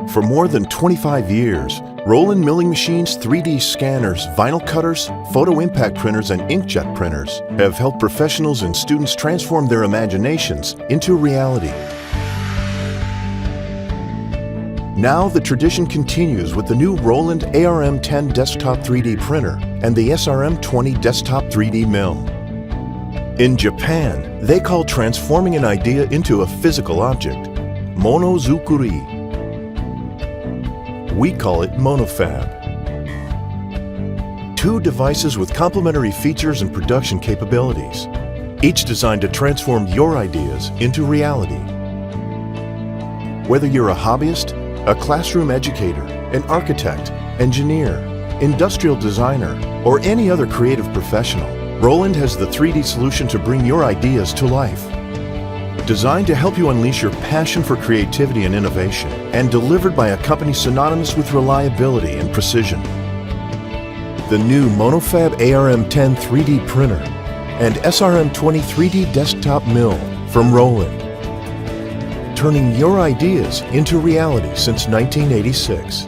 For more than 25 years, Roland milling machines, 3D scanners, vinyl cutters, photo impact printers, and inkjet printers have helped professionals and students transform their imaginations into reality. Now the tradition continues with the new Roland ARM10 desktop 3D printer and the SRM-20 desktop 3D mill. In Japan, they call transforming an idea into a physical object monozukuri. We call it monofab. Two devices with complementary features and production capabilities, each designed to transform your ideas into reality. Whether you're a hobbyist, a classroom educator, an architect, engineer, industrial designer, or any other creative professional, Roland has the 3D solution to bring your ideas to life. Designed to help you unleash your passion for creativity and innovation, and delivered by a company synonymous with reliability and precision. The new monofab ARM10 3D printer and SRM-20 3D desktop mill from Roland. Turning your ideas into reality since 1986.